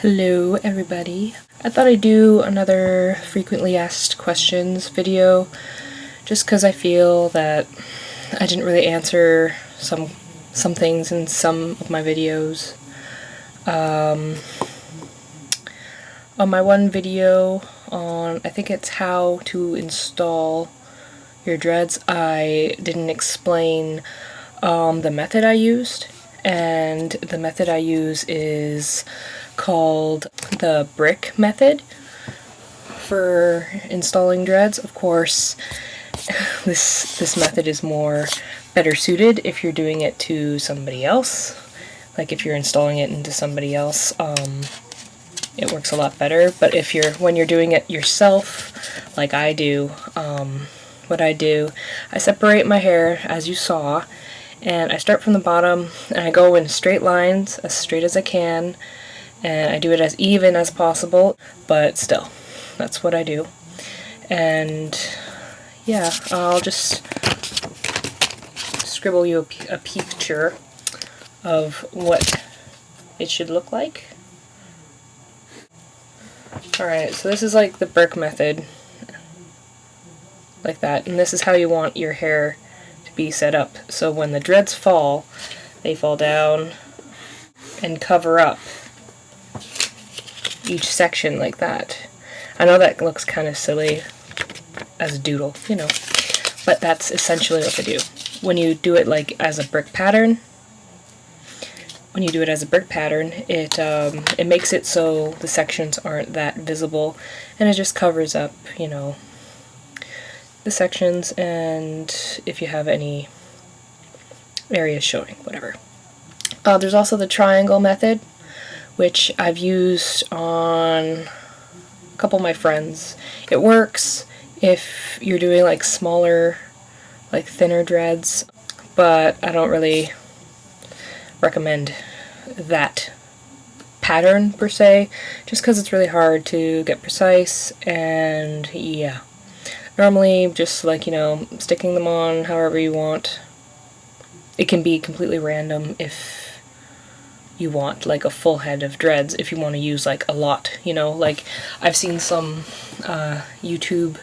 Hello everybody. I thought I'd do another frequently asked questions video just because I feel that I didn't really answer some things in some of my videos. On my one video on, I think it's how to install your dreads, I didn't explain the method I used, and the method I use is called the brick method for installing dreads. Of course, this method is better suited if you're doing it to somebody else. Like if you're installing it into somebody else, it works a lot better. But when you're doing it yourself, like I do, what I do, I separate my hair as you saw, and I start from the bottom and I go in straight lines, as straight as I can, and I do it as even as possible, but still, that's what I do. And yeah, I'll just scribble you a picture of what it should look like. Alright, so this is like the brick method, like that, and this is how you want your hair to be set up. So when the dreads fall, they fall down and cover up each section like that. I know that looks kind of silly as a doodle, you know, but that's essentially what they do. When you do it like as a brick pattern, it makes it so the sections aren't that visible, and it just covers up, you know, the sections, and if you have any areas showing, whatever. There's also the triangle method, which I've used on a couple of my friends. It works if you're doing like smaller, like thinner dreads, but I don't really recommend that pattern per se, just because it's really hard to get precise, and yeah. Normally, just like, you know, sticking them on however you want. It can be completely random if you want like a full head of dreads, if you want to use like a lot, you know, like I've seen some YouTube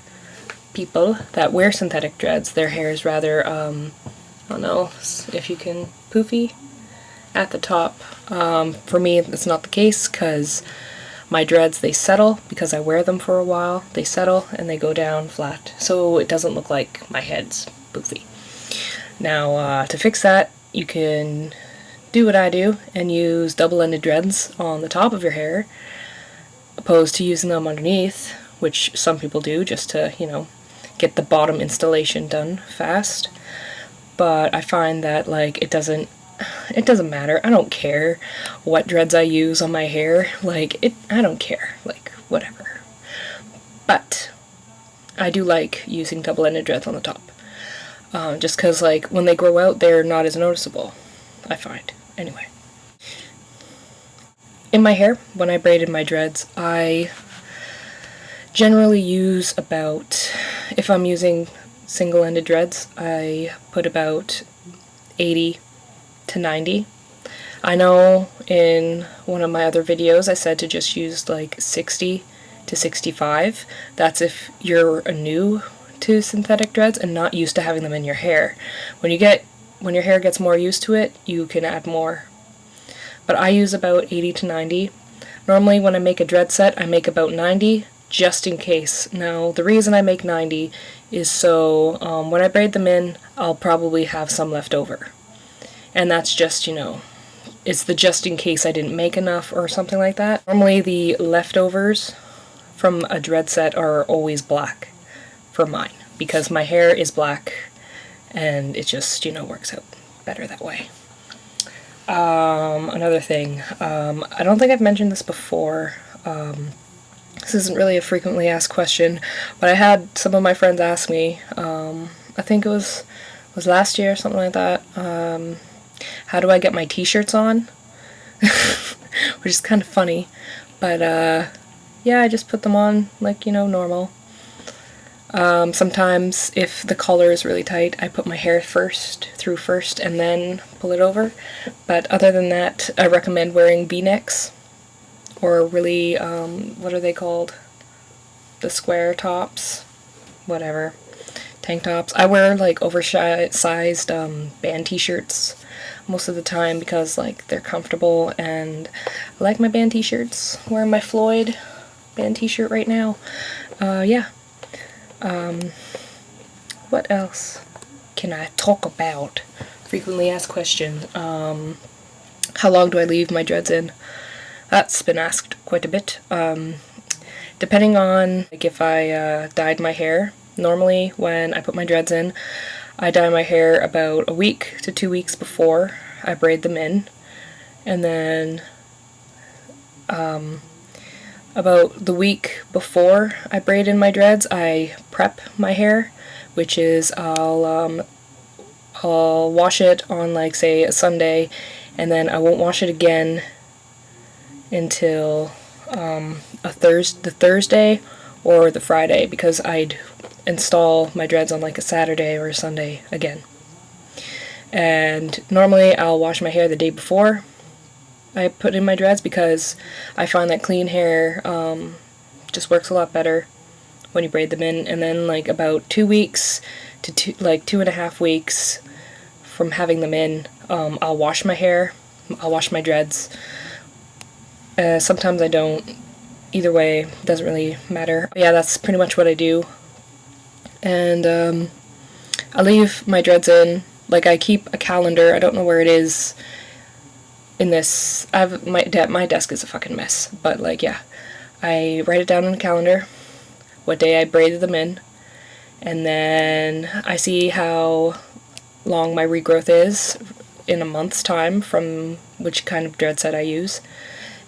people that wear synthetic dreads. Their hair is rather, I don't know if you can, poofy at the top. For me, that's not the case, because my dreads, they settle, because I wear them for a while, they settle and they go down flat, so it doesn't look like my head's poofy. Now, to fix that, you can do what I do and use double-ended dreads on the top of your hair, opposed to using them underneath, which some people do just to, you know, get the bottom installation done fast. But I find that, like, it doesn't matter. I don't care what dreads I use on my hair. Like, I don't care. Like, whatever. But I do like using double-ended dreads on the top. Just because, like, when they grow out, they're not as noticeable, I find. Anyway. In my hair, when I braided my dreads, I generally use about, if I'm using single-ended dreads, I put about 80 to 90. I know in one of my other videos I said to just use like 60 to 65. That's if you're new to synthetic dreads and not used to having them in your hair. When your hair gets more used to it, you can add more. But I use about 80 to 90. Normally when I make a dread set, I make about 90, just in case. Now, the reason I make 90 is so when I braid them in, I'll probably have some left over. And that's just, you know, it's the just in case I didn't make enough or something like that. Normally the leftovers from a dread set are always black for mine, because my hair is black and it just, you know, works out better that way. Another thing, I don't think I've mentioned this before. This isn't really a frequently asked question, but I had some of my friends ask me, I think it was last year or something like that, how do I get my t-shirts on? Which is kind of funny, but yeah, I just put them on like, you know, normal. Sometimes if the collar is really tight, I put my hair through first and then pull it over. But other than that, I recommend wearing V-necks or really, what are they called? The square tops? Whatever. Tank tops. I wear like oversized band t-shirts most of the time because like they're comfortable, and I like my band t-shirts. Wearing my Floyd band t-shirt right now. Yeah. What else can I talk about? Frequently asked question. How long do I leave my dreads in? That's been asked quite a bit. Depending on like if I dyed my hair. Normally when I put my dreads in, I dye my hair about a week to 2 weeks before I braid them in. And then about the week before I braid in my dreads, I prep my hair, which is I'll wash it on like say a Sunday, and then I won't wash it again until the Thursday or the Friday, because I'd install my dreads on like a Saturday or a Sunday again. And normally I'll wash my hair the day before I put in my dreads, because I find that clean hair just works a lot better when you braid them in. And then like about 2 weeks to 2.5 weeks from having them in, I'll wash my hair, I'll wash my dreads. Sometimes I don't. Either way, doesn't really matter. But yeah, that's pretty much what I do. And I leave my dreads in. Like, I keep a calendar. I don't know where it is in this. My desk is a fucking mess. But like, yeah, I write it down in the calendar what day I braided them in, and then I see how long my regrowth is in a month's time from which kind of dread set I use.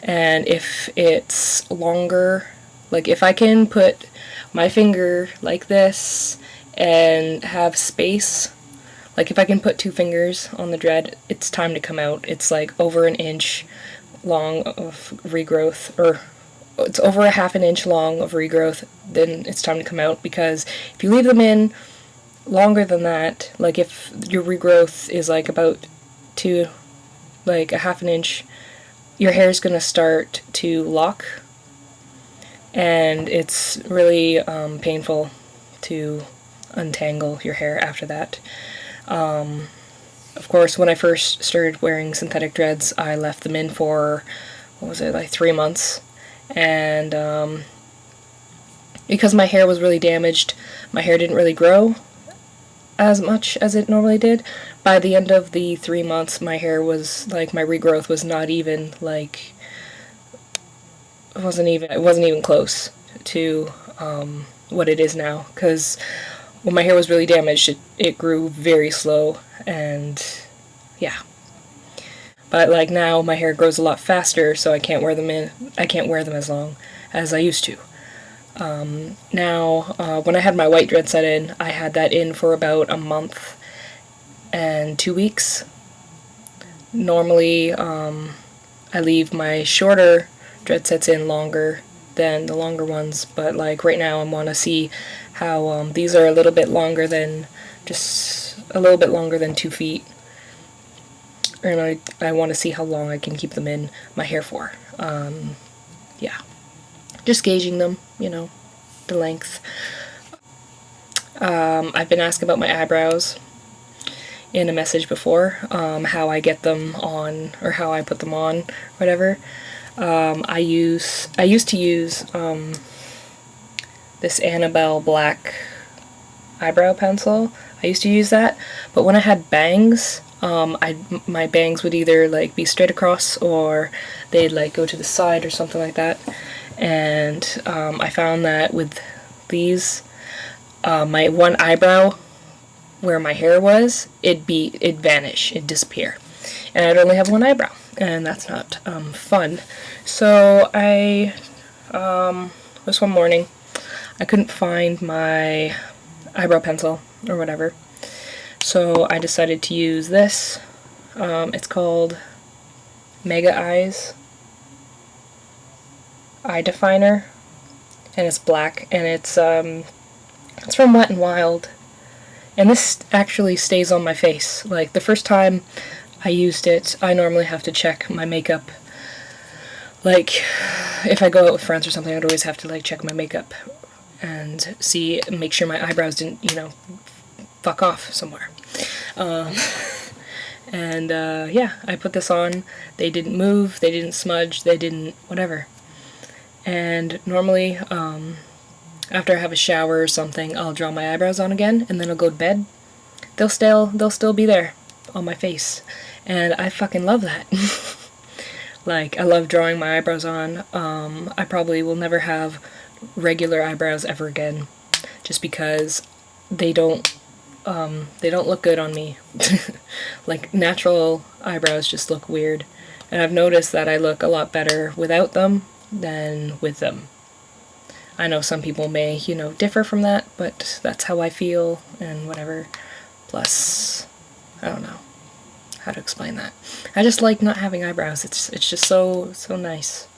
And if it's longer, like if I can put my finger like this and have space, like if I can put 2 fingers on the dread, it's time to come out. It's like over an inch long of regrowth, or it's over a half an inch long of regrowth, then it's time to come out. Because if you leave them in longer than that, like if your regrowth is like about like a half an inch, your hair is going to start to lock, and it's really painful to untangle your hair after that. Of course, when I first started wearing synthetic dreads, I left them in for, what was it, like 3 months, and because my hair was really damaged, my hair didn't really grow as much as it normally did. By the end of the 3 months, my hair was like, my regrowth was not even like, it wasn't even close to what it is now. Because when my hair was really damaged, it grew very slow, and yeah. But like now, my hair grows a lot faster, so I can't wear them as long as I used to. Now, when I had my white dread set in, I had that in for about a month and 2 weeks. Normally, I leave my shorter dread sets in longer than the longer ones, but like right now I want to see how these are a little bit longer than, just a little bit longer than 2 feet. And I want to see how long I can keep them in my hair for. Yeah. Just gauging them, you know, the length. I've been asked about my eyebrows in a message before, how I get them on, or how I put them on, whatever. I used to use this Annabelle black eyebrow pencil. I used to use that, but when I had bangs, my bangs would either like be straight across, or they'd like go to the side or something like that. And I found that with these, my one eyebrow where my hair was, it'd vanish, it'd disappear, and I'd only have one eyebrow, and that's not fun. So I this one morning I couldn't find my eyebrow pencil or whatever, so I decided to use this. It's called Mega Eyes eye definer, and it's black, and it's from Wet n Wild, and this actually stays on my face. Like, the first time I used it, I normally have to check my makeup like if I go out with friends or something, I'd always have to like check my makeup and make sure my eyebrows didn't, you know, fuck off somewhere. And yeah, I put this on. They didn't move, they didn't smudge, they didn't whatever. And normally, after I have a shower or something, I'll draw my eyebrows on again, and then I'll go to bed. They'll still be there on my face, and I fucking love that. Like, I love drawing my eyebrows on. I probably will never have regular eyebrows ever again, just because they don't look good on me. Like, natural eyebrows just look weird, and I've noticed that I look a lot better without them than with them. I know some people may, you know, differ from that, but that's how I feel, and whatever. Plus, I don't know how to explain that. I just like not having eyebrows. It's just so nice.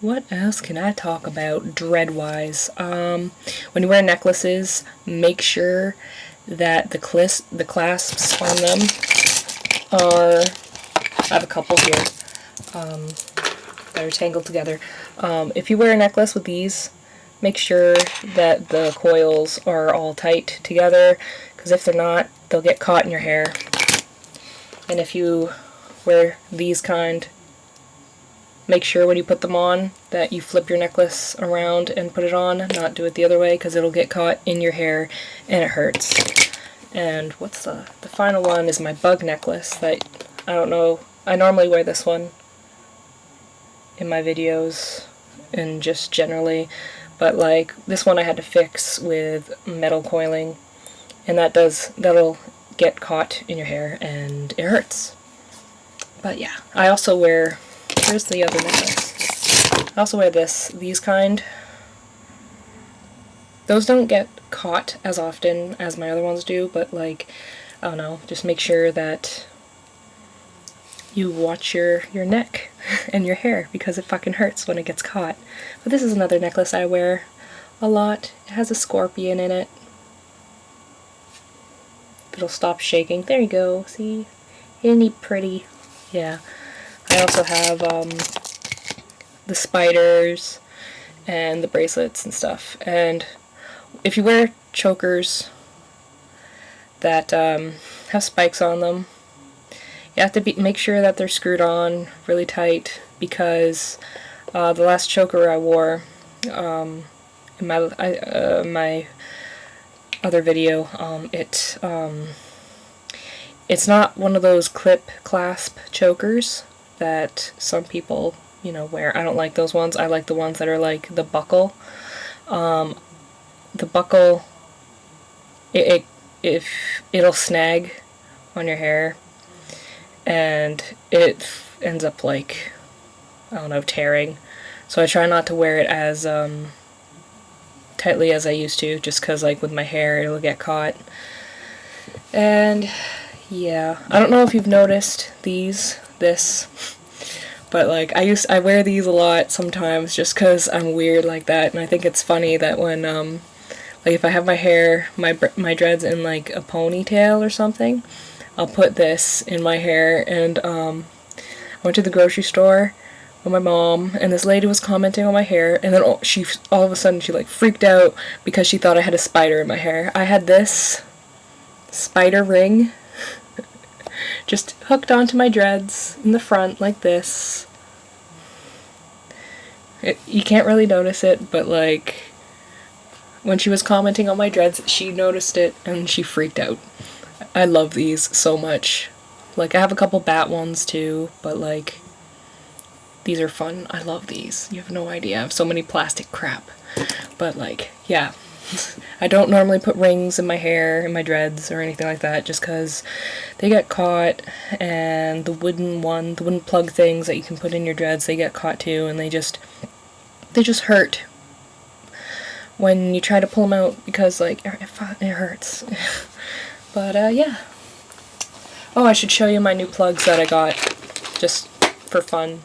What else can I talk about dread-wise? When you wear necklaces, make sure that the clasps on them are, I have a couple here, that are tangled together. If you wear a necklace with these, make sure that the coils are all tight together, because if they're not, they'll get caught in your hair. And if you wear these kind, make sure when you put them on that you flip your necklace around and put it on, not do it the other way, because it'll get caught in your hair and it hurts. And what's the final one is my bug necklace that, I don't know, I normally wear this one in my videos and just generally, but like this one I had to fix with metal coiling, and that'll get caught in your hair and it hurts. But yeah, I also wear, where's the other necklace? I also wear these kind. Those don't get caught as often as my other ones do, but like, I don't know, just make sure that you watch your neck and your hair, because it fucking hurts when it gets caught. But this is another necklace I wear a lot. It has a scorpion in it. It'll stop shaking. There you go. See? Isn't he pretty? Yeah. I also have the spiders and the bracelets and stuff. And if you wear chokers that have spikes on them, you have to make sure that they're screwed on really tight, because the last choker I wore in my other video, it's not one of those clip clasp chokers that some people, you know, wear. I don't like those ones. I like the ones that are like the buckle. The buckle, it'll snag on your hair, and it ends up like, I don't know, tearing. So I try not to wear it as tightly as I used to, just because like with my hair it'll get caught. And yeah, I don't know if you've noticed this, but like I wear these a lot sometimes just because I'm weird like that, and I think it's funny that when like if I have my hair, my dreads in like a ponytail or something, I'll put this in my hair. And I went to the grocery store with my mom, and this lady was commenting on my hair, and then all of a sudden she like freaked out because she thought I had a spider in my hair. I had this spider ring just hooked onto my dreads in the front like this. You can't really notice it, but like when she was commenting on my dreads, she noticed it and she freaked out. I love these so much. Like, I have a couple bat ones too, but like, these are fun. I love these. You have no idea. I have so many plastic crap. But like, yeah. I don't normally put rings in my hair, in my dreads, or anything like that, just because they get caught, and the wooden plug things that you can put in your dreads, they get caught too, and they just hurt when you try to pull them out, because like, it hurts. But yeah. Oh, I should show you my new plugs that I got, just for fun.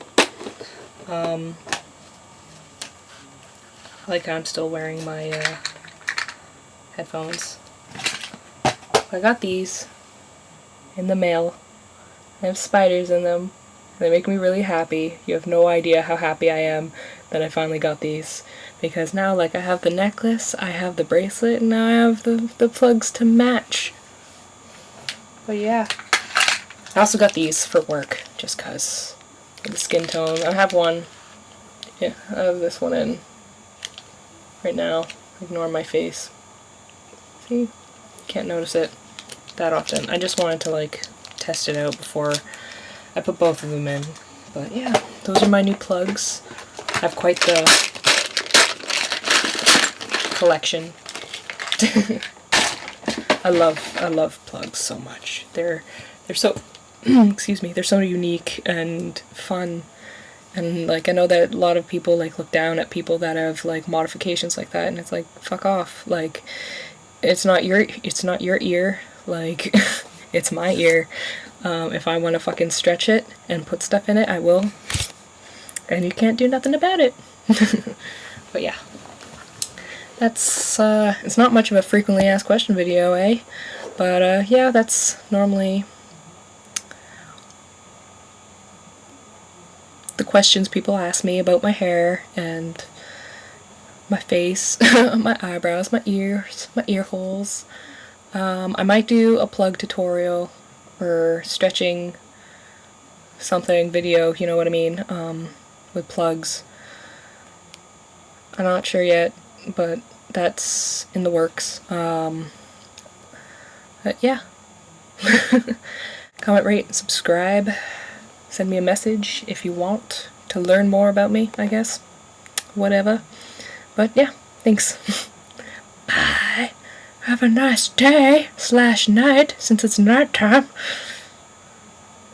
Like, I'm still wearing my headphones. I got these in the mail. They have spiders in them, They make me really happy. You have no idea how happy I am that I finally got these. Because now, like, I have the necklace, I have the bracelet, and now I have the plugs to match. But yeah. I also got these for work, just cause of the skin tone. I have one. Yeah, I have this one in right now. Ignore my face. See? Can't notice it that often. I just wanted to, like, test it out before I put both of them in. But yeah, those are my new plugs. I have quite the collection. I love plugs so much. They're so excuse me, they're so unique and fun. And like, I know that a lot of people like look down at people that have like modifications like that, and it's like, fuck off. Like, it's not your ear, like it's my ear. If I want to fucking stretch it and put stuff in it, I will. And you can't do nothing about it. But yeah. That's, it's not much of a frequently asked question video, eh? But, yeah, that's normally the questions people ask me about my hair and my face, my eyebrows, my ears, my ear holes. I might do a plug tutorial or stretching something video, you know what I mean, with plugs. I'm not sure yet, but that's in the works. But yeah. Comment, rate, and subscribe. Send me a message if you want to learn more about me, I guess. Whatever. But yeah, thanks. Bye. Have a nice day / night, since it's night time.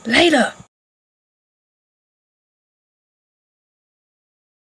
Later.